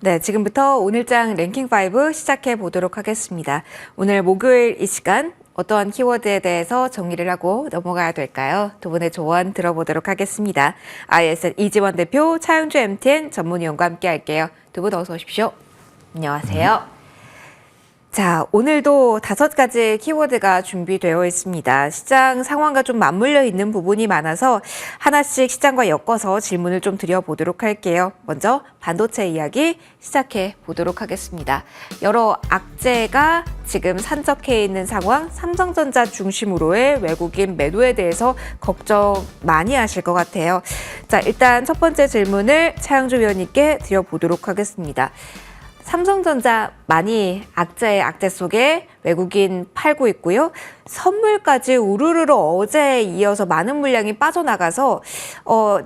네, 지금부터 오늘장 랭킹 5 시작해 보도록 하겠습니다. 오늘 목요일 이 시간 어떠한 키워드에 대해서 정리를 하고 넘어가야 될까요? 두 분의 조언 들어보도록 하겠습니다. ISN 이지원 대표, 차영주 MTN 전문위원과 함께 할게요. 두 분 어서 오십시오. 안녕하세요. 자, 오늘도 5가지 키워드가 준비되어 있습니다. 시장 상황과 좀 맞물려 있는 부분이 많아서 하나씩 시장과 엮어서 질문을 좀 드려보도록 할게요. 먼저 반도체 이야기 시작해 보도록 하겠습니다. 여러 악재가 지금 산적해 있는 상황, 삼성전자 중심으로의 외국인 매도에 대해서 걱정 많이 하실 것 같아요. 자, 일단 첫 번째 질문을 차영주 위원님께 드려보도록 하겠습니다. 삼성전자 많이 악재의 악재 속에 외국인 팔고 있고요. 선물까지 우르르르 어제에 이어서 많은 물량이 빠져나가서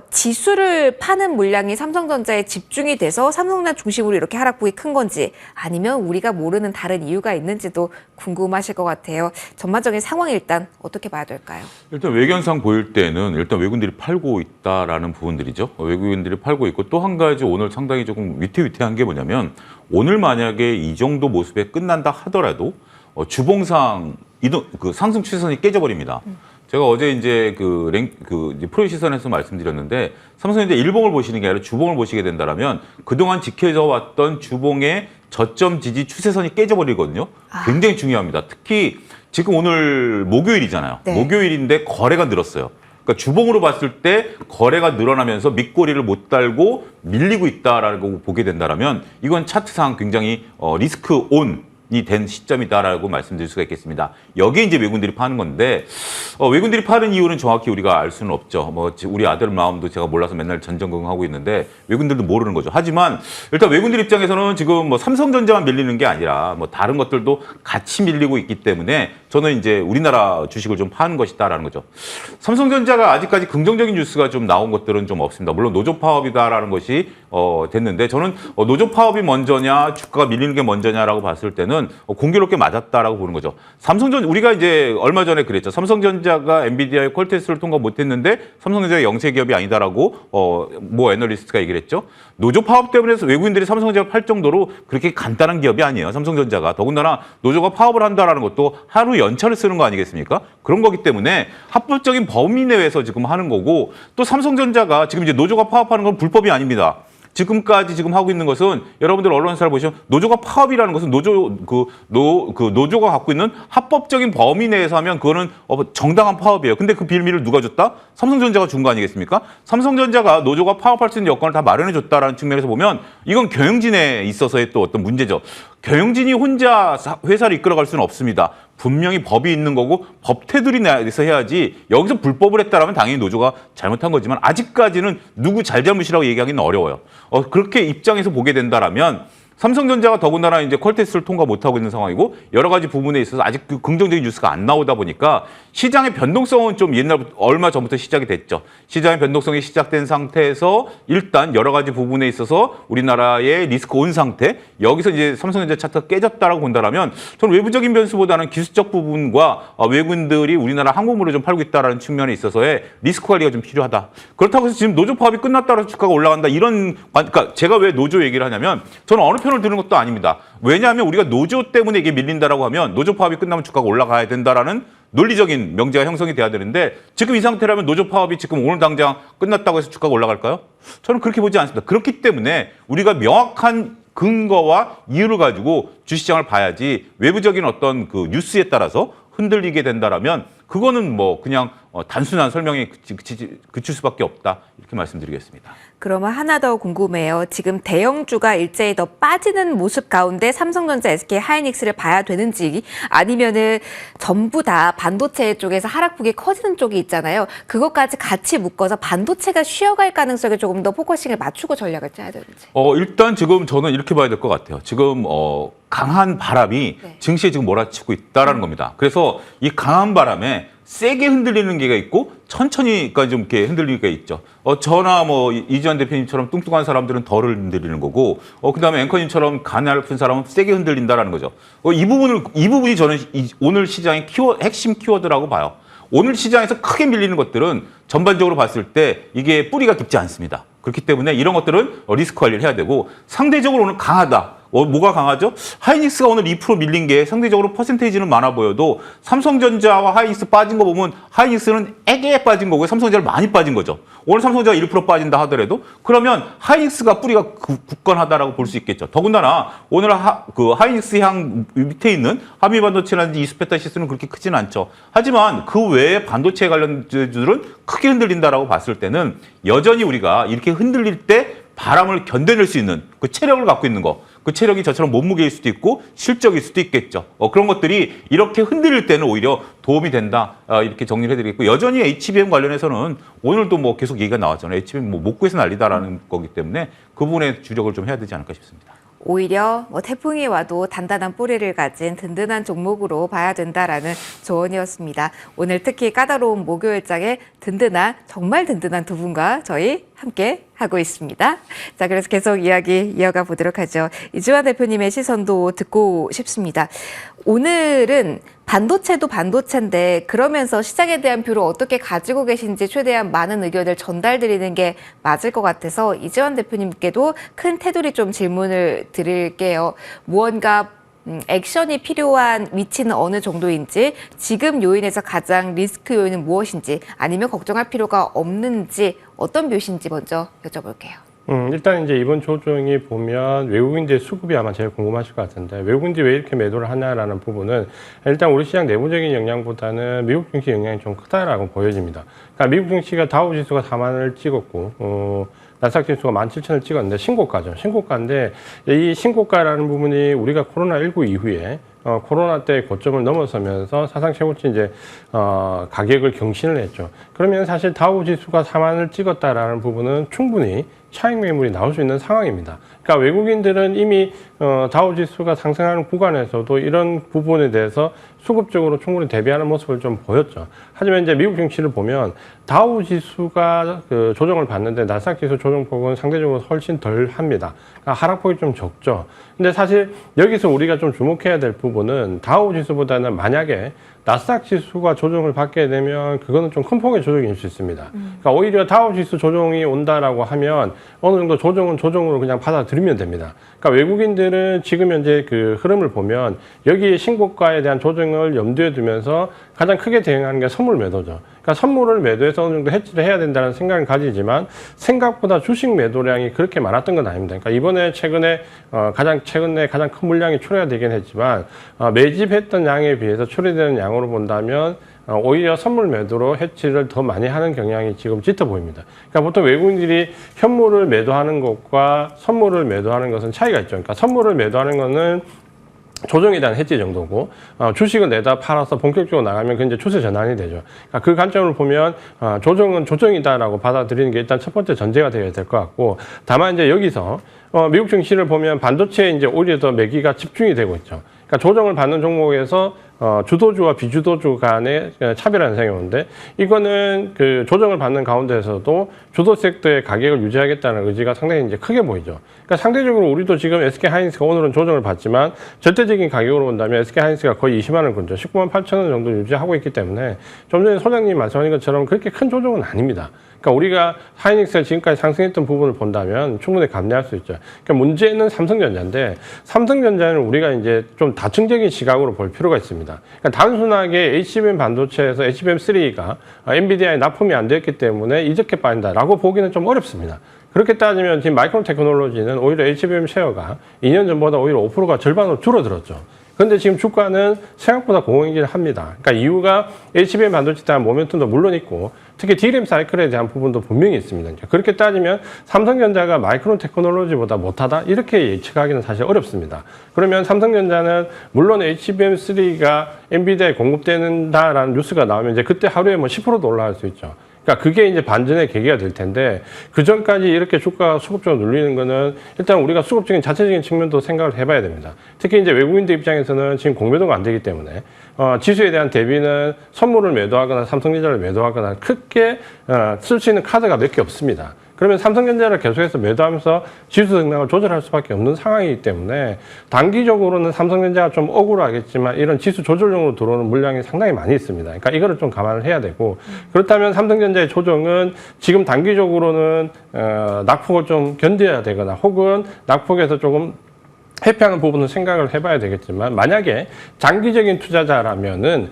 지수를 파는 물량이 삼성전자에 집중이 돼서 삼성전자 중심으로 이렇게 하락폭이 큰 건지 아니면 우리가 모르는 다른 이유가 있는지도 궁금하실 것 같아요. 전반적인 상황 일단 어떻게 봐야 될까요? 일단 외견상 보일 때는 일단 외국인들이 팔고 있다라는 부분들이죠. 외국인들이 팔고 있고 또 한 가지 오늘 상당히 조금 위태위태한 게 뭐냐면 오늘 만약에 이 정도 모습에 끝난다 하더라도 주봉상 이동 상승 추세선이 깨져버립니다. 제가 어제 이제 프로 시선에서 말씀드렸는데 삼성전자 일봉을 보시는 게 아니라 주봉을 보시게 된다면 그동안 지켜져 왔던 주봉의 저점 지지 추세선이 깨져버리거든요. 굉장히 중요합니다. 특히 지금 오늘 목요일이잖아요. 네. 목요일인데 거래가 늘었어요. 그러니까 주봉으로 봤을 때 거래가 늘어나면서 밑꼬리를 못 달고 밀리고 있다라고 보게 된다면 이건 차트상 굉장히 리스크 온이 된 시점이다라고 말씀드릴 수가 있겠습니다. 여기에 이제 외국인들이 파는 건데 외국인들이 파는 이유는 정확히 우리가 알 수는 없죠. 우리 아들 마음도 제가 몰라서 맨날 전전긍긍하고 있는데 외국인들도 모르는 거죠. 하지만 일단 외국인들 입장에서는 지금 삼성전자만 밀리는 게 아니라 다른 것들도 같이 밀리고 있기 때문에 저는 이제 우리나라 주식을 좀 파는 것이다라는 거죠. 삼성전자가 아직까지 긍정적인 뉴스가 좀 나온 것들은 좀 없습니다. 물론 노조 파업이다라는 것이 됐는데 저는 노조 파업이 먼저냐 주가가 밀리는 게 먼저냐라고 봤을 때는 공교롭게 맞았다라고 보는 거죠. 우리가 이제 얼마 전에 그랬죠. 삼성전자가 엔비디아의 퀄테스트를 통과 못했는데 삼성전자가 영세 기업이 아니다라고 애널리스트가 얘기를 했죠. 노조 파업 때문에 외국인들이 삼성전자를 팔 정도로 그렇게 간단한 기업이 아니에요. 삼성전자가 더군다나 노조가 파업을 한다라는 것도 하루 연차를 쓰는 거 아니겠습니까? 그런 거기 때문에 합법적인 범위 내에서 지금 하는 거고 또 삼성전자가 지금 이제 노조가 파업하는 건 불법이 아닙니다. 지금까지 지금 하고 있는 것은 여러분들 언론사를 보시면 노조가 파업이라는 것은 노조가 갖고 있는 합법적인 범위 내에서 하면 그거는 정당한 파업이에요. 근데 그 빌미를 누가 줬다? 삼성전자가 준 거 아니겠습니까? 삼성전자가 노조가 파업할 수 있는 여건을 다 마련해 줬다라는 측면에서 보면 이건 경영진에 있어서의 또 어떤 문제죠. 경영진이 혼자 회사를 이끌어갈 수는 없습니다. 분명히 법이 있는 거고 법 테두리 내에서 해야지 여기서 불법을 했다라면 당연히 노조가 잘못한 거지만 아직까지는 누구 잘잘못이라고 얘기하기는 어려워요. 그렇게 입장에서 보게 된다라면 삼성전자가 더군다나 이제 퀄테스트를 통과 못하고 있는 상황이고 여러 가지 부분에 있어서 아직 긍정적인 뉴스가 안 나오다 보니까 시장의 변동성은 좀 얼마 전부터 시작이 됐죠. 시장의 변동성이 시작된 상태에서 일단 여러 가지 부분에 있어서 우리나라의 리스크 온 상태 여기서 이제 삼성전자 차트가 깨졌다라고 본다라면 저는 외부적인 변수보다는 기술적 부분과 외국인들이 우리나라 항공모를 좀 팔고 있다라는 측면에 있어서의 리스크 관리가 좀 필요하다. 그렇다고 해서 지금 노조 파업이 끝났다고 해서 주가가 올라간다 그러니까 제가 왜 노조 얘기를 하냐면 저는 어느 편을 드는 것도 아닙니다. 왜냐하면 우리가 노조 때문에 이게 밀린다라고 하면 노조 파업이 끝나면 주가가 올라가야 된다라는 논리적인 명제가 형성이 돼야 되는데 지금 이 상태라면 노조 파업이 지금 오늘 당장 끝났다고 해서 주가가 올라갈까요? 저는 그렇게 보지 않습니다. 그렇기 때문에 우리가 명확한 근거와 이유를 가지고 주시장을 봐야지 외부적인 어떤 뉴스에 따라서 흔들리게 된다라면 그거는 그냥 단순한 설명에 그칠 수밖에 없다 이렇게 말씀드리겠습니다. 그러면 하나 더 궁금해요. 지금 대형주가 일제히 더 빠지는 모습 가운데 삼성전자, SK 하이닉스를 봐야 되는지 아니면은 전부 다 반도체 쪽에서 하락폭이 커지는 쪽이 있잖아요. 그것까지 같이 묶어서 반도체가 쉬어갈 가능성에 조금 더 포커싱을 맞추고 전략을 짜야 되는지. 일단 지금 저는 이렇게 봐야 될 것 같아요. 지금 강한 바람이 증시에 지금 몰아치고 있다라는 겁니다. 그래서 이 강한 바람에 세게 흔들리는 게가 있고 천천히까지 좀 이렇게 흔들리는 게 있죠. 저나 이지원 대표님처럼 뚱뚱한 사람들은 덜 흔들리는 거고, 그다음에 앵커님처럼 가냘픈 사람은 세게 흔들린다라는 거죠. 이 부분이 저는 오늘 시장의 핵심 키워드라고 봐요. 오늘 시장에서 크게 밀리는 것들은 전반적으로 봤을 때 이게 뿌리가 깊지 않습니다. 그렇기 때문에 이런 것들은 리스크 관리를 해야 되고 상대적으로 오늘 강하다. 뭐가 강하죠? 하이닉스가 오늘 2% 밀린 게 상대적으로 퍼센테이지는 많아 보여도 삼성전자와 하이닉스 빠진 거 보면 하이닉스는 애게 빠진 거고 삼성전자는 많이 빠진 거죠. 오늘 삼성전자가 1% 빠진다 하더라도 그러면 하이닉스가 뿌리가 굳건하다라고 볼 수 있겠죠. 더군다나 오늘 하이닉스 향 밑에 있는 한미반도체라든지 이스페타시스는 그렇게 크진 않죠. 하지만 그 외에 반도체 관련주들은 크게 흔들린다라고 봤을 때는 여전히 우리가 이렇게 흔들릴 때 바람을 견뎌낼 수 있는 그 체력을 갖고 있는 거, 그 체력이 저처럼 몸무게일 수도 있고 실적일 수도 있겠죠. 그런 것들이 이렇게 흔들릴 때는 오히려 도움이 된다. 이렇게 정리를 해드리겠고 여전히 HBM 관련해서는 오늘도 뭐 계속 얘기가 나왔잖아요. HBM 뭐 목구에서 난리다라는 거기 때문에 그 부분에 주력을 좀 해야 되지 않을까 싶습니다. 오히려 뭐 태풍이 와도 단단한 뿌리를 가진 든든한 종목으로 봐야 된다라는 조언이었습니다. 오늘 특히 까다로운 목요일장에 정말 든든한 두 분과 저희 함께 하고 있습니다. 자, 그래서 계속 이야기 이어가 보도록 하죠. 이주환 대표님의 시선도 듣고 싶습니다. 오늘은 반도체도 반도체인데 그러면서 시장에 대한 뷰를 어떻게 가지고 계신지 최대한 많은 의견을 전달드리는 게 맞을 것 같아서 이주환 대표님께도 큰 테두리 좀 질문을 드릴게요. 무언가 액션이 필요한 위치는 어느 정도인지, 지금 요인에서 가장 리스크 요인은 무엇인지, 아니면 걱정할 필요가 없는지, 어떤 뷰신지 먼저 여쭤볼게요. 일단 이제 이번 조정이 보면 외국인들의 수급이 아마 제일 궁금하실 것 같은데 외국인들이 왜 이렇게 매도를 하냐라는 부분은 일단 우리 시장 내부적인 영향보다는 미국 증시 영향이 좀 크다라고 보여집니다. 그러니까 미국 증시가 다우 지수가 4만을 찍었고 나스닥 지수가 17,000을 찍었는데 신고가죠. 신고가인데 이 신고가라는 부분이 우리가 코로나19 이후에 코로나 때 고점을 넘어서면서 사상 최고치 이제 가격을 경신을 했죠. 그러면 사실 다우 지수가 4만을 찍었다라는 부분은 충분히 차익 매물이 나올 수 있는 상황입니다. 그러니까 외국인들은 이미 다우 지수가 상승하는 구간에서도 이런 부분에 대해서 수급적으로 충분히 대비하는 모습을 좀 보였죠. 하지만 이제 미국 증시를 보면 다우 지수가 조정을 받는데 나스닥 지수 조정폭은 상대적으로 훨씬 덜 합니다. 그러니까 하락폭이 좀 적죠. 근데 사실 여기서 우리가 좀 주목해야 될 부분은 다우 지수보다는 만약에 나스닥 지수가 조정을 받게 되면 그거는 좀 큰 폭의 조정일 수 있습니다. 그러니까 오히려 다우 지수 조정이 온다라고 하면 어느 정도 조정은 조정으로 그냥 받아들이면 됩니다. 그러니까 외국인들은 지금 현재 그 흐름을 보면 여기 신고가에 대한 조정을 염두에 두면서 가장 크게 대응하는 게 선물 매도죠. 그러니까 선물을 매도해서 어느 정도 해지를 해야 된다는 생각을 가지지만 생각보다 주식 매도량이 그렇게 많았던 건 아닙니다. 그러니까 이번에 최근에 가장 큰 물량이 초래가 되긴 했지만 매집했던 양에 비해서 초래되는 양으로 본다면 오히려 선물 매도로 해치를 더 많이 하는 경향이 지금 짙어 보입니다. 그러니까 보통 외국인들이 현물을 매도하는 것과 선물을 매도하는 것은 차이가 있죠. 그러니까 선물을 매도하는 것은 조정에 대한 해지 정도고 주식을 내다 팔아서 본격적으로 나가면 그 이제 추세 전환이 되죠. 그러니까 그 관점을 보면 조정은 조정이다라고 받아들이는 게 일단 첫 번째 전제가 되어야 될 것 같고, 다만 이제 여기서 미국 증시를 보면 반도체에 이제 오히려 더 매기가 집중이 되고 있죠. 그러니까 조정을 받는 종목에서 주도주와 비주도주 간의 차별 현상이 오는데, 이거는 그 조정을 받는 가운데에서도 주도 섹터의 가격을 유지하겠다는 의지가 상당히 이제 크게 보이죠. 그러니까 상대적으로 우리도 지금 SK 하이닉스가 오늘은 조정을 받지만 절대적인 가격으로 본다면 SK 하이닉스가 거의 20만 원 근처, 19만 8천 원 정도 유지하고 있기 때문에 좀 전에 소장님 말씀하신 것처럼 그렇게 큰 조정은 아닙니다. 그러니까 우리가 하이닉스가 지금까지 상승했던 부분을 본다면 충분히 감내할 수 있죠. 그러니까 문제는 삼성전자인데, 삼성전자는 우리가 이제 좀 다층적인 시각으로 볼 필요가 있습니다. 그러니까 단순하게 HBM 반도체에서 HBM3가 엔비디아에 납품이 안 됐기 때문에 이렇게 빠진다라고 보기는 좀 어렵습니다. 그렇게 따지면 지금 마이크론 테크놀로지는 오히려 HBM 셰어가 2년 전보다 오히려 5%가 절반으로 줄어들었죠. 그런데 지금 주가는 생각보다 공허하긴 합니다. 그러니까 이유가 HBM 반도체에 대한 모멘텀도 물론 있고, 특히 D램 사이클에 대한 부분도 분명히 있습니다. 그렇게 따지면 삼성전자가 마이크론 테크놀로지보다 못하다? 이렇게 예측하기는 사실 어렵습니다. 그러면 삼성전자는 물론 HBM3가 엔비디아에 공급된다라는 뉴스가 나오면 이제 그때 하루에 뭐 10%도 올라갈 수 있죠. 그러니까 그게 이제 반전의 계기가 될 텐데, 그 전까지 이렇게 주가가 수급적으로 눌리는 거는 일단 우리가 수급적인 자체적인 측면도 생각을 해봐야 됩니다. 특히 이제 외국인들 입장에서는 지금 공매도가 안 되기 때문에 지수에 대한 대비는 선물을 매도하거나 삼성전자를 매도하거나 크게 쓸 수 있는 카드가 몇 개 없습니다. 그러면 삼성전자를 계속해서 매도하면서 지수 등락을 조절할 수밖에 없는 상황이기 때문에 단기적으로는 삼성전자가 좀 억울하겠지만 이런 지수 조절용으로 들어오는 물량이 상당히 많이 있습니다. 그러니까 이거를 좀 감안을 해야 되고 그렇다면 삼성전자의 조정은 지금 단기적으로는 낙폭을 좀 견뎌야 되거나 혹은 낙폭에서 조금 회피하는 부분은 생각을 해봐야 되겠지만 만약에 장기적인 투자자라면은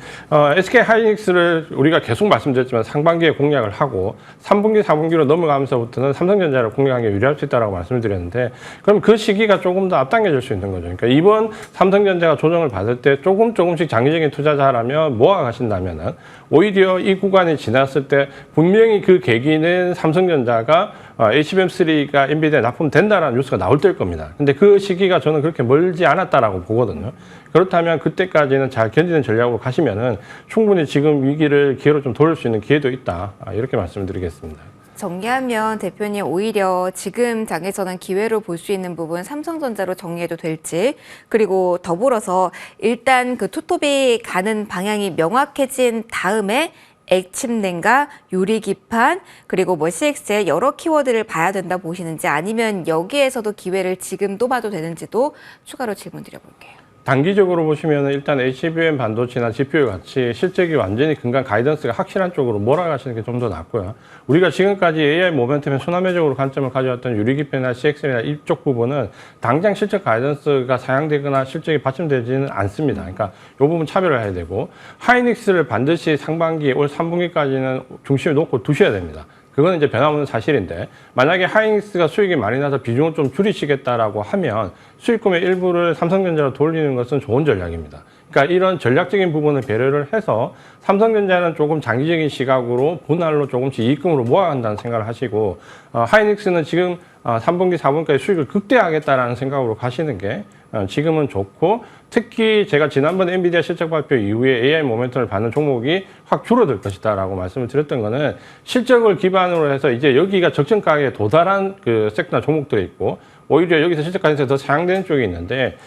SK 하이닉스를 우리가 계속 말씀드렸지만 상반기에 공략을 하고 3분기, 4분기로 넘어가면서부터는 삼성전자를 공략하는 게 유리할 수 있다고 말씀을 드렸는데 그럼 그 시기가 조금 더 앞당겨질 수 있는 거죠. 그러니까 이번 삼성전자가 조정을 받을 때 조금씩 장기적인 투자자라면 모아 가신다면은 오히려 이 구간이 지났을 때 분명히 그 계기는 삼성전자가 HBM3가 엔비디아에 납품된다라는 뉴스가 나올 때일 겁니다. 근데 그 시기가 저는 그렇게 멀지 않았다라고 보거든요. 그렇다면 그때까지는 잘 견디는 전략으로 가시면은 충분히 지금 위기를 기회로 좀 돌릴 수 있는 기회도 있다. 이렇게 말씀을 드리겠습니다. 정리하면 대표님 오히려 지금 장에서는 기회로 볼 수 있는 부분 삼성전자로 정리해도 될지 그리고 더불어서 일단 그 투톱이 가는 방향이 명확해진 다음에 액침냉과 유리기판 그리고 뭐 CX의 여러 키워드를 봐야 된다 보시는지 아니면 여기에서도 기회를 지금 또 봐도 되는지도 추가로 질문 드려볼게요. 단기적으로 보시면 일단 HBM 반도체나 GPU 같이 실적이 완전히 근간 가이던스가 확실한 쪽으로 몰아가시는 게 좀 더 낫고요. 우리가 지금까지 AI 모멘텀에 순환매적으로 관점을 가져왔던 유리기판이나 CX나 이쪽 부분은 당장 실적 가이던스가 상향되거나 실적이 받침되지는 않습니다. 그러니까 이 부분 차별을 해야 되고 하이닉스를 반드시 상반기 올 3분기까지는 중심에 놓고 두셔야 됩니다. 그거는 이제 변함없는 사실인데 만약에 하이닉스가 수익이 많이 나서 비중을 좀 줄이시겠다라고 하면 수익금의 일부를 삼성전자로 돌리는 것은 좋은 전략입니다. 그러니까 이런 전략적인 부분을 배려를 해서 삼성전자는 조금 장기적인 시각으로 분할로 조금씩 이익금으로 모아간다는 생각을 하시고 하이닉스는 지금 3분기, 4분기까지 수익을 극대화하겠다라는 생각으로 가시는 게 지금은 좋고 특히 제가 지난번 엔비디아 실적 발표 이후에 AI 모멘텀을 받는 종목이 확 줄어들 것이다라고 말씀을 드렸던 거는 실적을 기반으로 해서 이제 여기가 적정가에 도달한 그 섹터나 종목들이 있고 오히려 여기서 실적 가능성이 더 상향되는 쪽이 있는데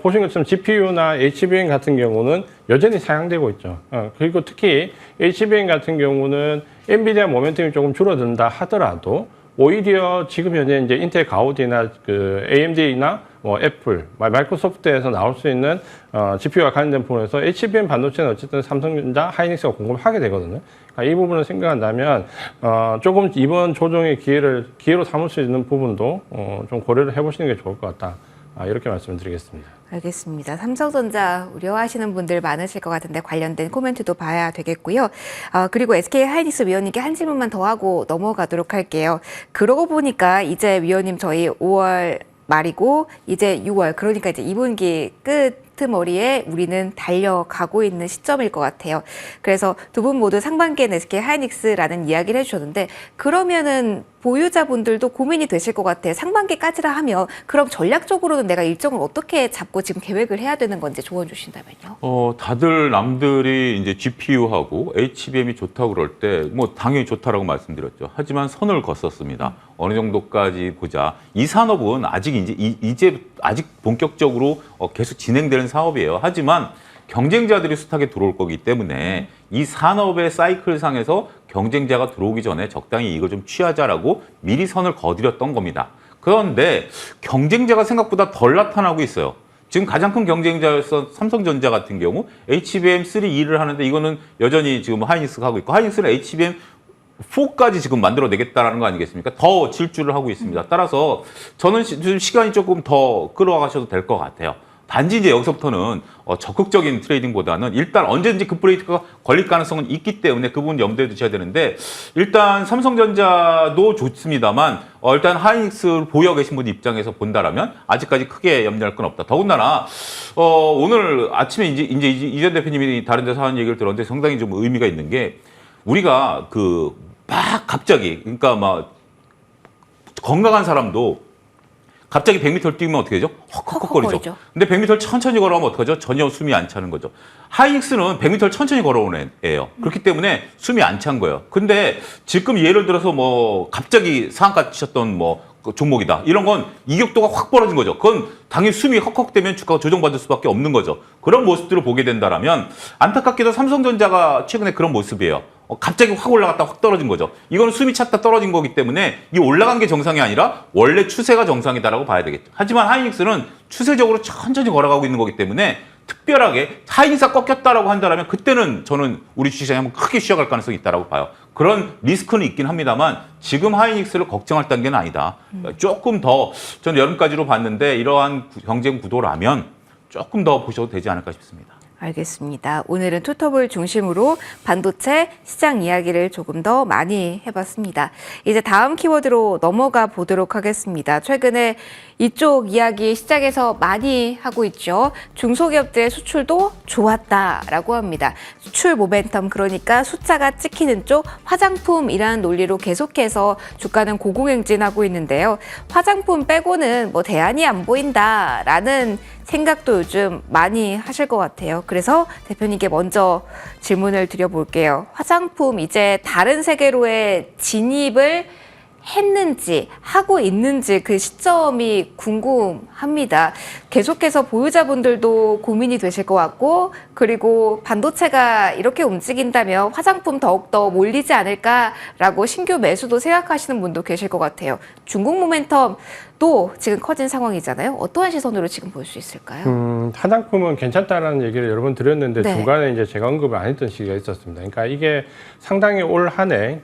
보신 것처럼 GPU나 HBM 같은 경우는 여전히 상향되고 있죠. 그리고 특히 HBM 같은 경우는 엔비디아 모멘텀이 조금 줄어든다 하더라도 오히려 지금 현재 이제 인텔 가우디나 그 AMD나 뭐 애플, 마이크로소프트에서 나올 수 있는 GPU와 관련된 부분에서 HBM 반도체는 어쨌든 삼성전자, 하이닉스가 공급을 하게 되거든요. 그러니까 이 부분을 생각한다면 조금 이번 조정의 기회로 삼을 수 있는 부분도 좀 고려를 해보시는 게 좋을 것 같다. 이렇게 말씀을 드리겠습니다. 알겠습니다. 삼성전자 우려하시는 분들 많으실 것 같은데 관련된 코멘트도 봐야 되겠고요. 그리고 SK 하이닉스 위원님께 한 질문만 더 하고 넘어가도록 할게요. 그러고 보니까 이제 위원님 저희 5월 말이고 이제 6월 그러니까 이제 2분기 끄트머리에 우리는 달려가고 있는 시점일 것 같아요. 그래서 두 분 모두 상반기에는 SK 하이닉스라는 이야기를 해주셨는데 그러면은 보유자분들도 고민이 되실 것 같아요. 상반기까지라 하면 그럼 전략적으로는 내가 일정을 어떻게 잡고 지금 계획을 해야 되는 건지 조언 주신다면요. 다들 남들이 이제 GPU하고 HBM이 좋다고 그럴 때 뭐 당연히 좋다라고 말씀드렸죠. 하지만 선을 걷었습니다. 어느 정도까지 보자. 이 산업은 아직 이제 아직 본격적으로 계속 진행되는 사업이에요. 하지만 경쟁자들이 숱하게 들어올 거기 때문에 이 산업의 사이클 상에서 경쟁자가 들어오기 전에 적당히 이걸 좀 취하자라고 미리 선을 거드렸던 겁니다. 그런데 경쟁자가 생각보다 덜 나타나고 있어요. 지금 가장 큰 경쟁자였던 삼성전자 같은 경우 HBM3E를 하는데 이거는 여전히 지금 하이닉스가 하고 있고 하이닉스는 HBM4까지 지금 만들어내겠다라는 거 아니겠습니까? 더 질주를 하고 있습니다. 따라서 저는 시간이 조금 더 끌어가셔도 될 것 같아요. 단지 이제 여기서부터는 적극적인 트레이딩보다는 일단 언제든지 급브레이크가 걸릴 가능성은 있기 때문에 그 부분 염두에 두셔야 되는데 일단 삼성전자도 좋습니다만 일단 하이닉스를 보유하고 계신 분 입장에서 본다라면 아직까지 크게 염려할 건 없다. 더군다나 오늘 아침에 이제 이전 대표님이 다른 데서 하는 얘기를 들었는데 상당히 좀 의미가 있는 게 우리가 막 갑자기 그러니까 막 건강한 사람도 갑자기 100m를 뛰면 어떻게 되죠? 헉헉거리죠. 근데 100m를 천천히 걸어가면 어떡하죠? 전혀 숨이 안 차는 거죠. 하이닉스는 100m를 천천히 걸어오는 애예요. 그렇기 때문에 숨이 안 찬 거예요. 근데 지금 예를 들어서 뭐 갑자기 상한가 치셨던 뭐 종목이다. 이런 건 이격도가 확 벌어진 거죠. 그건 당연히 숨이 헉헉대면 주가가 조정받을 수밖에 없는 거죠. 그런 모습들을 보게 된다라면 안타깝게도 삼성전자가 최근에 그런 모습이에요. 갑자기 확 올라갔다 확 떨어진 거죠. 이거는 숨이 찼다 떨어진 거기 때문에 이 올라간 게 정상이 아니라 원래 추세가 정상이다라고 봐야 되겠죠. 하지만 하이닉스는 추세적으로 천천히 걸어가고 있는 거기 때문에 특별하게 하이닉스가 꺾였다라고 한다면 그때는 저는 우리 주식시장이 한번 크게 쉬어갈 가능성이 있다라고 봐요. 그런 리스크는 있긴 합니다만 지금 하이닉스를 걱정할 단계는 아니다. 조금 더 저는 여름까지로 봤는데 이러한 경쟁 구도라면 조금 더 보셔도 되지 않을까 싶습니다. 알겠습니다. 오늘은 투톱을 중심으로 반도체 시장 이야기를 조금 더 많이 해봤습니다. 이제 다음 키워드로 넘어가 보도록 하겠습니다. 최근에 이쪽 이야기 시장에서 많이 하고 있죠. 중소기업들의 수출도 좋았다라고 합니다. 수출 모멘텀, 그러니까 숫자가 찍히는 쪽 화장품이라는 논리로 계속해서 주가는 고공행진하고 있는데요. 화장품 빼고는 뭐 대안이 안 보인다라는 생각도 요즘 많이 하실 것 같아요. 그래서 대표님께 먼저 질문을 드려볼게요. 화장품 이제 다른 세계로의 진입을 했는지 하고 있는지 그 시점이 궁금합니다. 계속해서 보유자분들도 고민이 되실 것 같고, 그리고 반도체가 이렇게 움직인다면 화장품 더욱더 몰리지 않을까라고 신규 매수도 생각하시는 분도 계실 것 같아요. 중국 모멘텀도 지금 커진 상황이잖아요. 어떠한 시선으로 지금 볼 수 있을까요? 화장품은 괜찮다라는 얘기를 여러 번 드렸는데 네. 중간에 이제 제가 언급을 안 했던 시기가 있었습니다. 그러니까 이게 상당히 올 한 해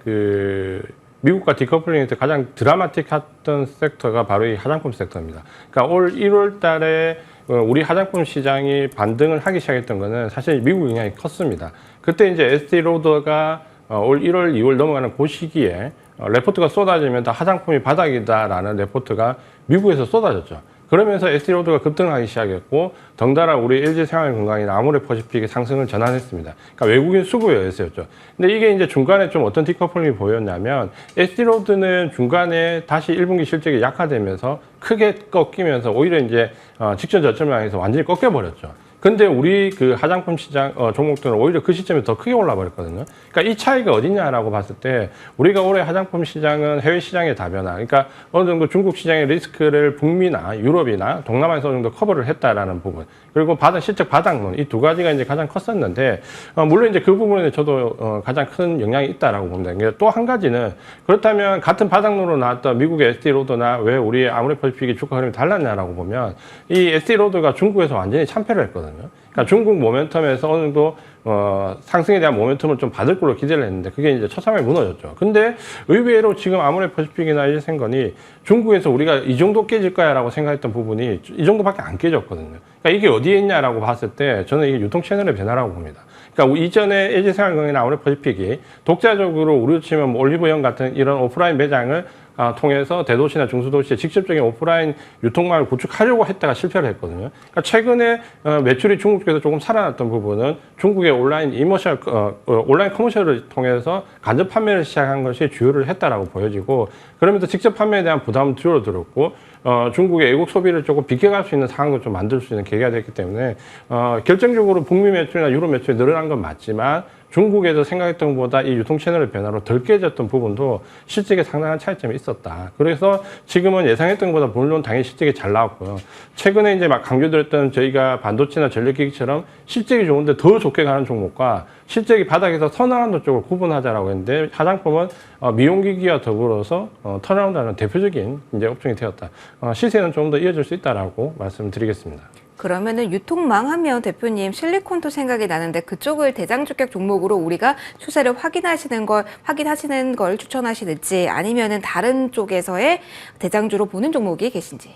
미국과 디커플링에서 가장 드라마틱했던 섹터가 바로 이 화장품 섹터입니다. 그러니까 올 1월 달에 우리 화장품 시장이 반등을 하기 시작했던 거는 사실 미국 영향이 컸습니다. 그때 이제 에스티 로더가 올 1월, 2월 넘어가는 그 시기에 레포트가 쏟아지면서 화장품이 바닥이다라는 레포트가 미국에서 쏟아졌죠. 그러면서 에스티 로드가 급등하기 시작했고 덩달아 우리 LG생활건강이나 아모레퍼시픽의 상승을 전환했습니다. 그러니까 외국인 수급의 열세였죠. 근데 이게 이제 중간에 좀 어떤 디커플링이 보였냐면 에스티 로드는 중간에 다시 1분기 실적이 약화되면서 크게 꺾이면서 오히려 이제 직전 저점을 향해서 완전히 꺾여버렸죠. 근데 우리 그 화장품 시장 종목들은 오히려 그 시점에 더 크게 올라 버렸거든요. 그러니까 이 차이가 어디냐라고 봤을 때 우리가 올해 화장품 시장은 해외 시장의 다변화, 그러니까 어느 정도 중국 시장의 리스크를 북미나 유럽이나 동남아에서 어느 정도 커버를 했다라는 부분, 그리고 실적 바닥론, 이 두 가지가 이제 가장 컸었는데 물론 이제 그 부분에 저도 가장 큰 영향이 있다라고 봅니다. 그러니까 또 한 가지는 그렇다면 같은 바닥론으로 나왔던 미국의 에스티 로더나 왜 우리 아모레퍼시픽의 주가 흐름이 달랐냐라고 보면 이 에스티 로더가 중국에서 완전히 참패를 했거든요. 그러니까 중국 모멘텀에서 어느 정도 상승에 대한 모멘텀을 좀 받을 걸로 기대를 했는데 그게 이제 처참하게 무너졌죠. 근데 의외로 지금 아모레퍼시픽이나 일생건이 중국에서 우리가 이 정도 깨질 거야라고 생각했던 부분이 이 정도밖에 안 깨졌거든요. 그러니까 이게 어디에 있냐라고 봤을 때 저는 이게 유통 채널의 변화라고 봅니다. 그러니까 이전에 LG생활건강이나 아모레퍼시픽이 독자적으로 우리로 치면 뭐 올리브영 같은 이런 오프라인 매장을 통해서 대도시나 중소도시에 직접적인 오프라인 유통망을 구축하려고 했다가 실패를 했거든요. 그러니까 최근에 매출이 중국 쪽에서 조금 살아났던 부분은 중국의 온라인 온라인 커머셜을 통해서 간접 판매를 시작한 것이 주요를 했다라고 보여지고, 그러면서 직접 판매에 대한 부담은 줄어들었고 중국의 애국 소비를 조금 비껴갈 수 있는 상황을 좀 만들 수 있는 계기가 됐기 때문에 결정적으로 북미 매출이나 유럽 매출이 늘어난 건 맞지만 중국에서 생각했던 것보다 이 유통 채널의 변화로 덜 깨졌던 부분도 실적에 상당한 차이점이 있었다. 그래서 지금은 예상했던 것보다 물론 당연히 실적이 잘 나왔고요. 최근에 이제 막 강조드렸던 저희가 반도체나 전력기기처럼 실적이 좋은데 더 좋게 가는 종목과 실적이 바닥에서 턴어라운드 쪽을 구분하자라고 했는데 화장품은 미용기기와 더불어서 턴어라운드하는 대표적인 이제 업종이 되었다. 시세는 좀 더 이어질 수 있다라고 말씀드리겠습니다. 그러면은 유통망 하면 대표님 실리콘도 생각이 나는데 그쪽을 대장주격 종목으로 우리가 추세를 확인하시는 걸 추천하시는지, 아니면은 다른 쪽에서의 대장주로 보는 종목이 계신지.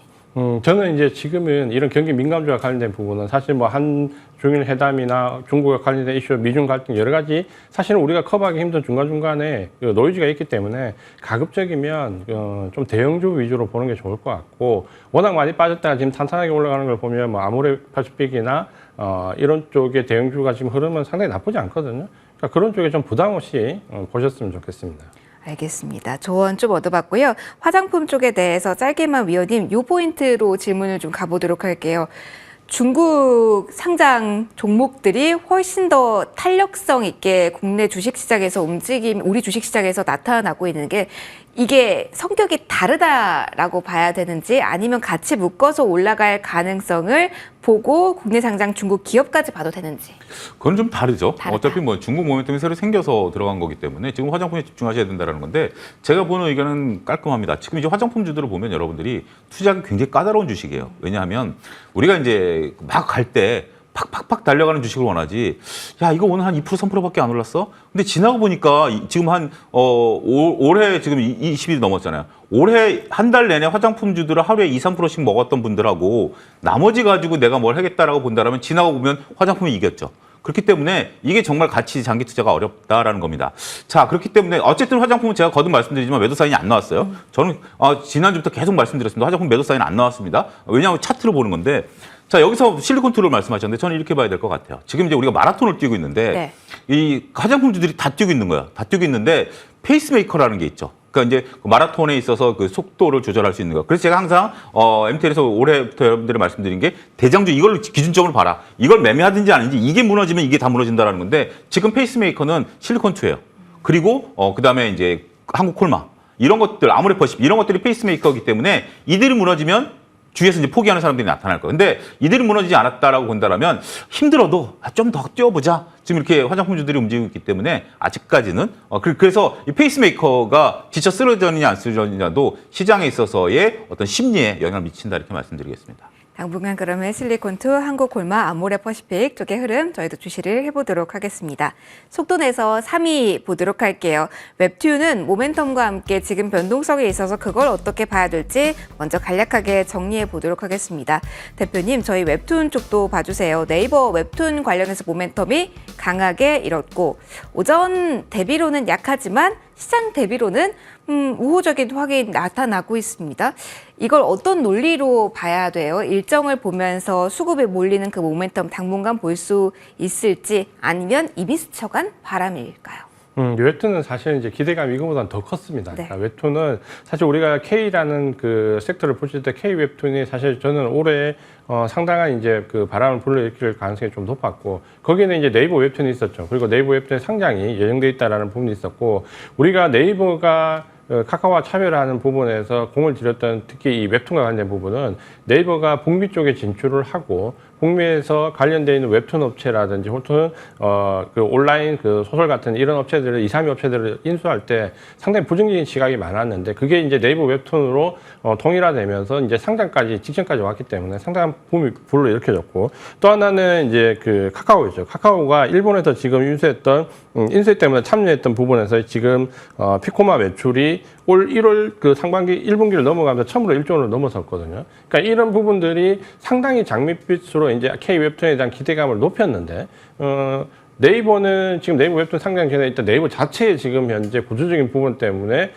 저는 이제 지금은 이런 경기 민감주와 관련된 부분은 사실 뭐 한중일 회담이나 중국과 관련된 이슈, 미중 갈등 여러 가지 사실은 우리가 커버하기 힘든 중간중간에 노이즈가 있기 때문에 가급적이면 좀 대형주 위주로 보는 게 좋을 것 같고, 워낙 많이 빠졌다가 지금 탄탄하게 올라가는 걸 보면 뭐 아모레퍼시픽이나 이런 쪽의 대형주가 지금 흐름은 상당히 나쁘지 않거든요. 그러니까 그런 쪽에 좀 부담 없이 보셨으면 좋겠습니다. 알겠습니다. 조언 좀 얻어봤고요. 화장품 쪽에 대해서 짧게만 위원님 요 포인트로 질문을 좀 가보도록 할게요. 중국 상장 종목들이 훨씬 더 탄력성 있게 국내 주식시장에서 우리 주식시장에서 나타나고 있는 게 이게 성격이 다르다라고 봐야 되는지 아니면 같이 묶어서 올라갈 가능성을 보고 국내 상장 중국 기업까지 봐도 되는지. 그건 좀 다르죠. 다르다. 어차피 뭐 중국 모멘텀이 새로 생겨서 들어간 거기 때문에 지금 화장품에 집중하셔야 된다는 건데 제가 보는 의견은 깔끔합니다. 지금 이제 화장품주들을 보면 여러분들이 투자하기 굉장히 까다로운 주식이에요. 왜냐하면 우리가 이제 막 갈 때 팍팍팍 달려가는 주식을 원하지. 야, 이거 오늘 한 2% 3%밖에 안 올랐어? 근데 지나고 보니까 지금 올해 지금 20일이 넘었잖아요. 올해 한 달 내내 화장품주들을 하루에 2, 3%씩 먹었던 분들하고 나머지 가지고 내가 뭘 하겠다라고 본다라면 지나고 보면 화장품이 이겼죠. 그렇기 때문에 이게 정말 같이 장기 투자가 어렵다라는 겁니다. 자, 그렇기 때문에 어쨌든 화장품은 제가 거듭 말씀드리지만 매도 사인이 안 나왔어요. 저는 지난주부터 계속 말씀드렸습니다. 화장품 매도 사인 안 나왔습니다. 왜냐하면 차트로 보는 건데 자, 여기서 실리콘투를 말씀하셨는데 저는 이렇게 봐야 될 것 같아요. 지금 이제 우리가 마라톤을 뛰고 있는데 네. 이 화장품주들이 다 뛰고 있는 거야. 다 뛰고 있는데 페이스메이커라는 게 있죠. 그러니까 이제 마라톤에 있어서 그 속도를 조절할 수 있는 거. 그래서 제가 항상 MTL에서 올해부터 여러분들이 말씀드린 게 대장주 이걸 기준적으로 봐라. 이걸 매매하든지 아닌지 이게 무너지면 이게 다 무너진다라는 건데 지금 페이스메이커는 실리콘투예요. 그리고 그다음에 이제 한국콜마 이런 것들 아모레퍼십 이런 것들이 페이스메이커이기 때문에 이들이 무너지면 주위에서 이제 포기하는 사람들이 나타날 거예요. 근데 이들이 무너지지 않았다라고 본다라면 힘들어도 좀 더 뛰어보자. 지금 이렇게 화장품주들이 움직이고 있기 때문에 아직까지는 그래서 이 페이스메이커가 지쳐 쓰러졌느냐 안 쓰러졌느냐도 시장에 있어서의 어떤 심리에 영향을 미친다 이렇게 말씀드리겠습니다. 당분간 그러면 실리콘투, 한국콜마, 아모레퍼시픽 쪽의 흐름 저희도 주시를 해보도록 하겠습니다. 속도 내서 3위 보도록 할게요. 웹툰은 모멘텀과 함께 지금 변동성이 있어서 그걸 어떻게 봐야 될지 먼저 간략하게 정리해 보도록 하겠습니다. 대표님, 저희 웹툰 쪽도 봐주세요. 네이버 웹툰 관련해서 모멘텀이 강하게 일었고 오전 대비로는 약하지만 시장 대비로는 우호적인 확인 나타나고 있습니다. 이걸 어떤 논리로 봐야 돼요? 일정을 보면서 수급에 몰리는 그 모멘텀 당분간 볼 수 있을지 아니면 이미 스쳐간 바람일까요? 웹툰은 사실 이제 기대감이 이거보다는 더 컸습니다. 네. 그러니까 웹툰은 사실 우리가 K라는 그 섹터를 보실 때 K 웹툰이 사실 저는 올해 상당한 이제 그 바람을 불러일으킬 가능성이 좀 높았고 거기는 이제 네이버 웹툰이 있었죠. 그리고 네이버 웹툰의 상장이 예정돼 있다라는 부분이 있었고 우리가 네이버가 카카오와 차별하는 부분에서 공을 들였던 특히 이 웹툰과 관련된 부분은 네이버가 북미 쪽에 진출을 하고 북미에서 관련되어 있는 웹툰 업체라든지 혹은 그 온라인 그 소설 같은 이런 업체들을 2, 3위 업체들을 인수할 때 상당히 부정적인 시각이 많았는데 그게 이제 네이버 웹툰으로 통일화되면서 이제 상장까지 직전까지 왔기 때문에 상당한 붐이 불러 일으켜졌고 또 하나는 이제 그 카카오죠. 카카오가 일본에서 지금 인수했던 인수 때문에 참여했던 부분에서 지금 피코마 매출이 올 1월 그 상반기 1분기를 넘어가면서 처음으로 1조 원을 넘어섰거든요. 그러니까 이런 부분들이 상당히 장밋빛으로 이제 K 웹툰에 대한 기대감을 높였는데 네이버는 지금 네이버 웹툰 상장 전에 있던 네이버 자체의 지금 현재 구조적인 부분 때문에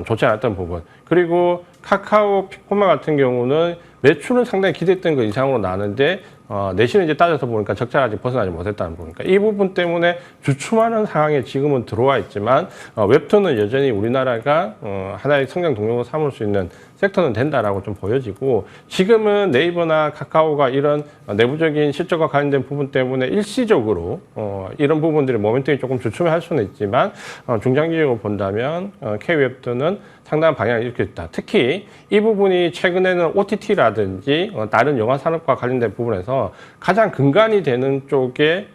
좋지 않았던 부분 그리고 카카오 피코마 같은 경우는 매출은 상당히 기대했던 것 이상으로 나는데 내실은 이제 따져서 보니까 적자를 아직 벗어나지 못했다는 부분. 그러니까 이 부분 때문에 주춤하는 상황에 지금은 들어와 있지만 웹툰은 여전히 우리나라가 하나의 성장 동력으로 삼을 수 있는 섹터는 된다라고 좀 보여지고 지금은 네이버나 카카오가 이런 내부적인 실적과 관련된 부분 때문에 일시적으로 이런 부분들이 모멘텀이 조금 주춤할 수는 있지만 중장기적으로 본다면 K-웹툰은 상당한 방향을 일으켰다. 있다. 특히 이 부분이 최근에는 OTT라든지 다른 영화 산업과 관련된 부분에서 가장 근간이 되는 쪽에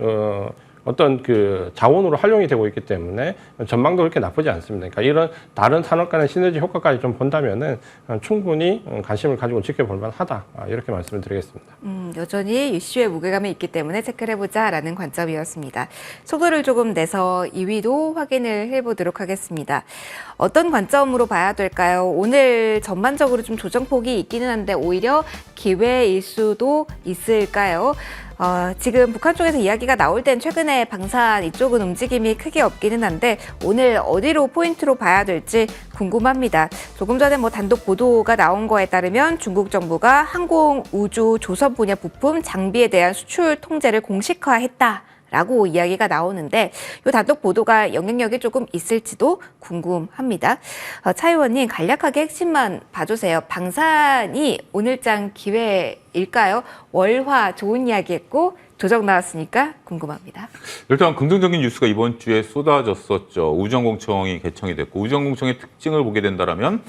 어떤 그 자원으로 활용이 되고 있기 때문에 전망도 그렇게 나쁘지 않습니다. 그러니까 이런 다른 산업 간의 시너지 효과까지 좀 본다면은 충분히 관심을 가지고 지켜볼 만하다. 이렇게 말씀을 드리겠습니다. 여전히 이슈의 무게감이 있기 때문에 체크를 해보자라는 관점이었습니다. 속도를 조금 내서 2위도 확인을 해보도록 하겠습니다. 어떤 관점으로 봐야 될까요? 오늘 전반적으로 좀 조정폭이 있기는 한데 오히려 기회일 수도 있을까요? 지금 북한 쪽에서 이야기가 나올 땐 최근에 방산 이쪽은 움직임이 크게 없기는 한데 오늘 어디로 포인트로 봐야 될지 궁금합니다. 조금 전에 단독 보도가 나온 거에 따르면 중국 정부가 항공, 우주, 조선 분야 부품, 장비에 대한 수출 통제를 공식화했다. 라고 이야기가 나오는데 이 단독 보도가 영향력이 조금 있을지도 궁금합니다. 차 의원님 간략하게 핵심만 봐주세요. 방산이 오늘장 기회일까요? 월화 좋은 이야기했고 조정 나왔으니까 궁금합니다. 일단 긍정적인 뉴스가 이번 주에 쏟아졌었죠. 우주항공청이 개청이 됐고 우주항공청의 특징을 보게 된다라면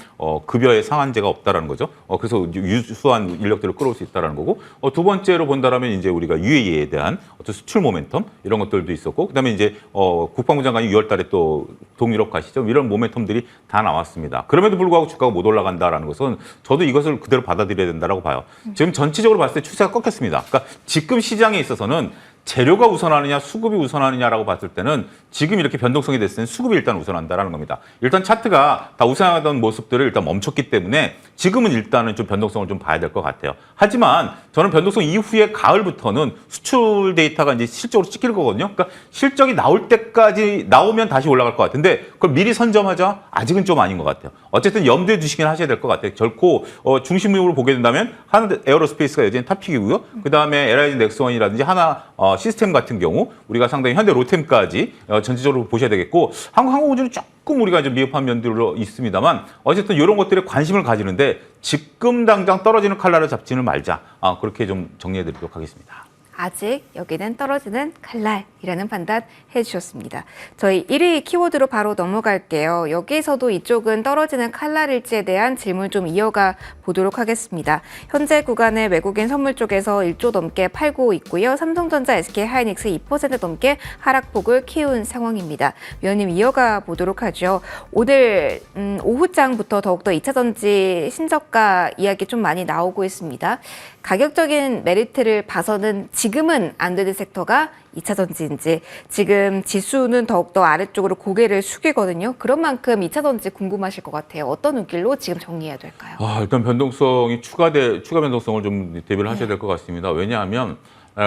급여에 상한제가 없다라는 거죠. 그래서 유수한 인력들을 끌어올 수 있다라는 거고 두 번째로 본다라면 이제 우리가 UAE에 대한 어떤 수출 모멘텀 이런 것들도 있었고 그다음에 이제 국방부 장관이 6월달에 또 동유럽 가시죠. 이런 모멘텀들이 다 나왔습니다. 그럼에도 불구하고 주가가 못 올라간다라는 것은 저도 이것을 그대로 받아들여야 된다라고 봐요. 지금 전체적으로 봤을 때 추세가 꺾였습니다. 그러니까 지금 시장에 있어서는 재료가 우선하느냐 수급이 우선하느냐라고 봤을 때는 지금 이렇게 변동성이 됐을 때는 수급이 일단 우선한다라는 겁니다. 일단 차트가 다 우상하던 모습들을 일단 멈췄기 때문에 지금은 일단은 좀 변동성을 좀 봐야 될 것 같아요. 하지만 저는 변동성 이후에 가을부터는 수출 데이터가 이제 실적으로 찍힐 거거든요. 그러니까 실적이 나올 때까지 나오면 다시 올라갈 것 같은데 그걸 미리 선점하자 아직은 좀 아닌 것 같아요. 어쨌든 염두에 두시긴 하셔야 될 것 같아요. 결코 중심으로 보게 된다면 하나 에어로스페이스가 여전히 탑픽이고요. 그다음에 LIG 넥스원이라든지 하나 시스템 같은 경우 우리가 상당히 현대 로템까지 전체적으로 보셔야 되겠고 항공우주는 조금 우리가 좀 미흡한 면들로 있습니다만 어쨌든 이런 것들에 관심을 가지는데 지금 당장 떨어지는 칼날을 잡지는 말자. 그렇게 좀 정리해드리도록 하겠습니다. 아직 여기는 떨어지는 칼날이라는 판단 해주셨습니다. 저희 1위 키워드로 바로 넘어갈게요. 여기서도 이쪽은 떨어지는 칼날일지에 대한 질문 좀 이어가 보도록 하겠습니다. 현재 구간에 외국인 선물 쪽에서 1조 넘게 팔고 있고요. 삼성전자, SK하이닉스 2% 넘게 하락폭을 키운 상황입니다. 위원님 이어가 보도록 하죠. 오늘 오후장부터 더욱더 2차전지 신저가 이야기 좀 많이 나오고 있습니다. 가격적인 메리트를 봐서는 지금은 안 되는 섹터가 2차전지인지 지금 지수는 더욱더 아래쪽으로 고개를 숙이거든요. 그런 만큼 2차전지 궁금하실 것 같아요. 어떤 눈길로 지금 정리해야 될까요? 일단 변동성이 추가 변동성을 좀 대비를 하셔야 될 것 같습니다. 왜냐하면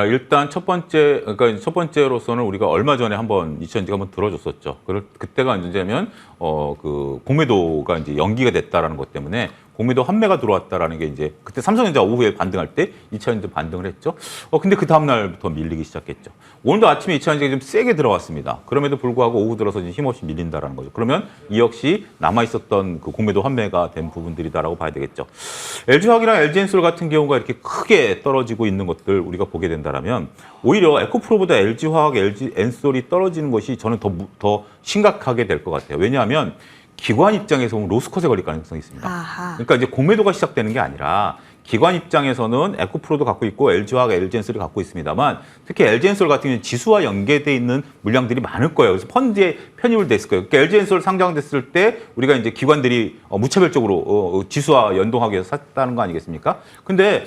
일단 첫 번째로서는 우리가 얼마 전에 한번 2차전지가 한번 들어줬었죠. 그때가 언제냐면 그 공매도가 이제 연기가 됐다라는 것 때문에 공매도 환매가 들어왔다라는 게 이제 그때 삼성전자 오후에 반등할 때 2차전지 반등을 했죠. 근데 그 다음 날부터 밀리기 시작했죠. 오늘도 아침에 2차전지가 좀 세게 들어왔습니다. 그럼에도 불구하고 오후 들어서 이제 힘없이 밀린다라는 거죠. 그러면 이 역시 남아 있었던 그 공매도 환매가 된 부분들이다라고 봐야 되겠죠. LG화학이랑 LG엔솔 같은 경우가 이렇게 크게 떨어지고 있는 것들 우리가 보게 된다라면 오히려 에코프로보다 LG화학, LG엔솔이 떨어지는 것이 저는 더 심각하게 될 것 같아요. 왜냐하면 기관 입장에서 보면 로스컷에 걸릴 가능성이 있습니다. 아하. 그러니까 이제 공매도가 시작되는 게 아니라 기관 입장에서는 에코프로도 갖고 있고 LG화학, LG엔솔이 갖고 있습니다만 특히 LG엔솔 같은 경우는 지수와 연계돼 있는 물량들이 많을 거예요. 그래서 펀드에 편입을 됐을 거예요. 그러니까 LG엔솔 상장됐을 때 우리가 이제 기관들이 무차별적으로 지수와 연동하기 위해서 샀다는 거 아니겠습니까? 근데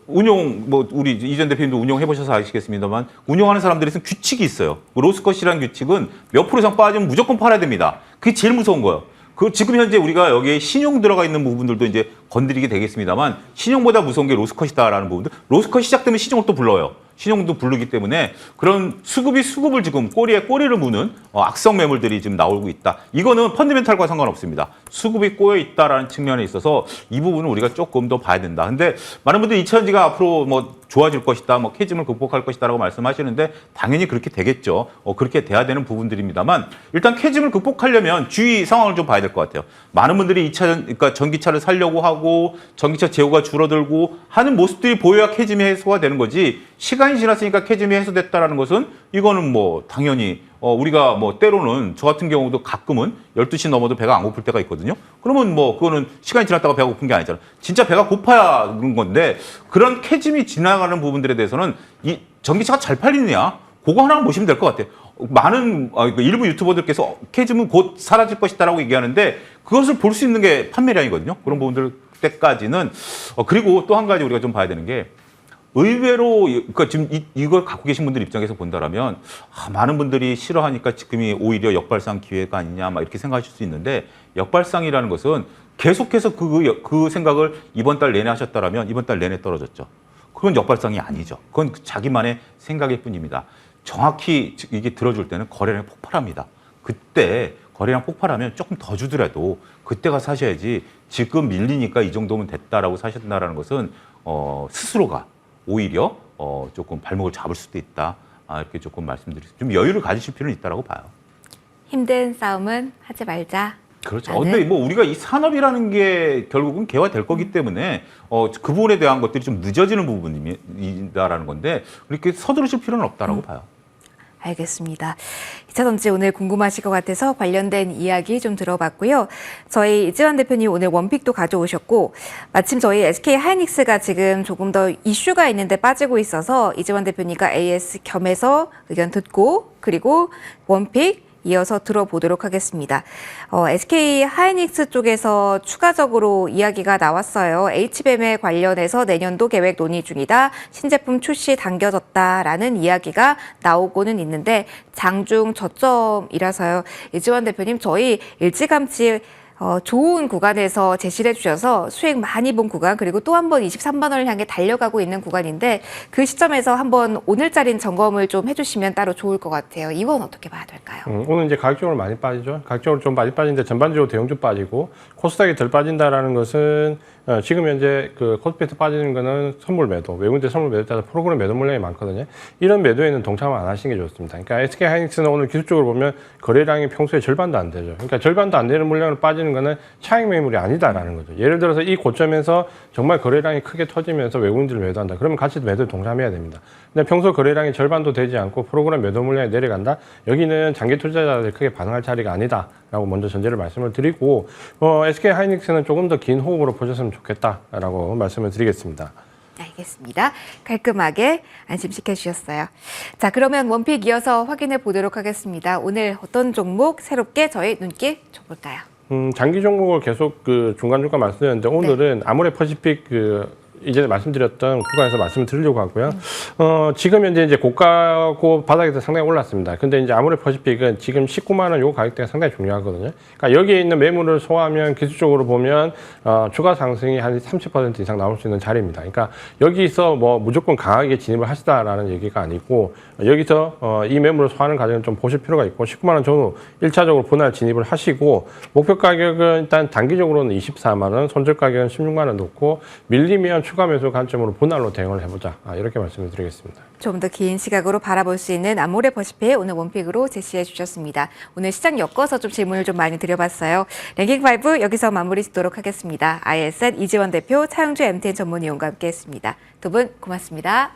우리 이전 대표님도 운영해 보셔서 아시겠습니다만 운영하는 사람들이 있으면 규칙이 있어요. 로스컷이라는 규칙은 몇 프로 이상 빠지면 무조건 팔아야 됩니다. 그게 제일 무서운 거예요. 지금 현재 우리가 여기에 신용 들어가 있는 부분들도 이제 건드리게 되겠습니다만 신용보다 무서운 게 로스컷이다라는 부분들. 로스컷 시작되면 신용을 또 불러요. 신용도 부르기 때문에 그런 수급을 지금 꼬리를 무는 악성 매물들이 지금 나오고 있다. 이거는 펀더멘탈과 상관없습니다. 수급이 꼬여 있다라는 측면에 있어서 이 부분은 우리가 조금 더 봐야 된다. 근데 많은 분들이 2차전지가 앞으로 좋아질 것이다, 캐즘을 극복할 것이다라고 말씀하시는데 당연히 그렇게 되겠죠. 그렇게 돼야 되는 부분들입니다만 일단 캐즘을 극복하려면 주의 상황을 좀 봐야 될 것 같아요. 많은 분들이 그러니까 전기차를 살려고 하고 전기차 재고가 줄어들고 하는 모습들이 보여야 캐즘이 해소가 되는 거지. 시간이 지났으니까 캐즘이 해소됐다라는 것은 이거는 당연히 우리가 때로는 저 같은 경우도 가끔은 12시 넘어도 배가 안 고플 때가 있거든요. 그러면 그거는 시간이 지났다가 배가 고픈 게 아니잖아요. 진짜 배가 고파야 그런 건데 그런 캐즘이 지나가는 부분들에 대해서는 이 전기차가 잘 팔리느냐 그거 하나만 보시면 될 것 같아요. 많은 일부 유튜버들께서 캐즘은 곧 사라질 것이다라고 얘기하는데 그것을 볼 수 있는 게 판매량이거든요. 그런 부분들 때까지는 그리고 또 한 가지 우리가 좀 봐야 되는 게 의외로 그러니까 지금 이걸 갖고 계신 분들 입장에서 본다라면 많은 분들이 싫어하니까 지금이 오히려 역발상 기회가 아니냐 이렇게 생각하실 수 있는데 역발상이라는 것은 계속해서 그 생각을 이번 달 내내 하셨다라면 이번 달 내내 떨어졌죠. 그건 역발상이 아니죠. 그건 자기만의 생각일 뿐입니다. 정확히 이게 들어줄 때는 거래량이 폭발합니다. 그때 거래량 폭발하면 조금 더 주더라도 그때가 사셔야지 지금 밀리니까 이 정도면 됐다라고 사셨다라는 것은 스스로가 오히려 조금 발목을 잡을 수도 있다. 이렇게 조금 말씀드리겠습니다. 좀 여유를 가지실 필요는 있다라고 봐요. 힘든 싸움은 하지 말자. 그렇죠. 라는. 근데 뭐 우리가 이 산업이라는 게 결국은 개화될 거기 때문에 그 부분에 대한 것들이 좀 늦어지는 부분이다라는 건데 이렇게 서두르실 필요는 없다라고 봐요. 알겠습니다. 2차 전지 오늘 궁금하실 것 같아서 관련된 이야기 좀 들어봤고요. 저희 이지환 대표님 오늘 원픽도 가져오셨고 마침 저희 SK 하이닉스가 지금 조금 더 이슈가 있는데 빠지고 있어서 이지환 대표님과 AS 겸해서 의견 듣고 그리고 원픽 이어서 들어보도록 하겠습니다. SK 하이닉스 쪽에서 추가적으로 이야기가 나왔어요. HBM에 관련해서 내년도 계획 논의 중이다. 신제품 출시 당겨졌다라는 이야기가 나오고는 있는데 장중 저점이라서요. 이지환 대표님 저희 일찌감치 좋은 구간에서 제시를 해주셔서 수익 많이 본 구간 그리고 또 한 번 23만 원을 향해 달려가고 있는 구간인데 그 시점에서 한번 오늘자리는 점검을 좀 해주시면 따로 좋을 것 같아요. 이건 어떻게 봐야 될까요? 오늘 이제 가격적으로 많이 빠지죠. 가격적으로 좀 많이 빠지는데 전반적으로 대형주 빠지고 코스닥이 덜 빠진다라는 것은 지금 현재 그 코스피에서 빠지는 거는 선물 매도, 외국인들 선물 매도에 따라서 프로그램 매도 물량이 많거든요. 이런 매도에는 동참을 안 하시는 게 좋습니다. 그러니까 SK 하이닉스는 오늘 기술적으로 보면 거래량이 평소에 절반도 안 되죠. 그러니까 절반도 안 되는 물량으로 빠지는 거는 차익 매물이 아니다라는 거죠. 예를 들어서 이 고점에서 정말 거래량이 크게 터지면서 외국인들을 매도한다. 그러면 같이 매도에 동참해야 됩니다. 근데 평소 거래량이 절반도 되지 않고 프로그램 매도 물량이 내려간다. 여기는 장기 투자자들이 크게 반응할 자리가 아니다라고 먼저 전제를 말씀을 드리고 SK 하이닉스는 조금 더 긴 호흡으로 보셨으면 좋겠다라고 말씀을 드리겠습니다. 알겠습니다. 깔끔하게 안심시켜 주셨어요. 자, 그러면 원픽 이어서 확인해 보도록 하겠습니다. 오늘 어떤 종목 새롭게 저희 눈길 줘볼까요? 장기 종목을 계속 그 중간중간 말씀드렸는데 오늘은 아모레퍼시픽 이전에 말씀드렸던 구간에서 말씀을 드리려고 하고요. 지금 현재 이제 고가고 바닥에서 상당히 올랐습니다. 근데 이제 아모레퍼시픽은 지금 19만 원 요 가격대가 상당히 중요하거든요. 그러니까 여기에 있는 매물을 소화하면 기술적으로 보면 추가 상승이 한 30% 이상 나올 수 있는 자리입니다. 그러니까 여기서 뭐 무조건 강하게 진입을 하시다라는 얘기가 아니고 여기서 이 매물을 소화하는 과정을 좀 보실 필요가 있고 19만 원 전후 1차적으로 분할 진입을 하시고 목표 가격은 일단 단기적으로는 24만 원, 손절 가격은 16만 원 놓고 밀리면 추가 매수 관점으로 분할로 대응을 해보자. 이렇게 말씀을 드리겠습니다. 좀 더 긴 시각으로 바라볼 수 있는 아모레퍼시픽 오늘 원픽으로 제시해 주셨습니다. 오늘 시장 엮어서 좀 질문을 좀 많이 드려봤어요. 랭킹5 여기서 마무리 짓도록 하겠습니다. ISN 이지원 대표, 차영주 MTN 전문위원과 함께했습니다. 두 분 고맙습니다.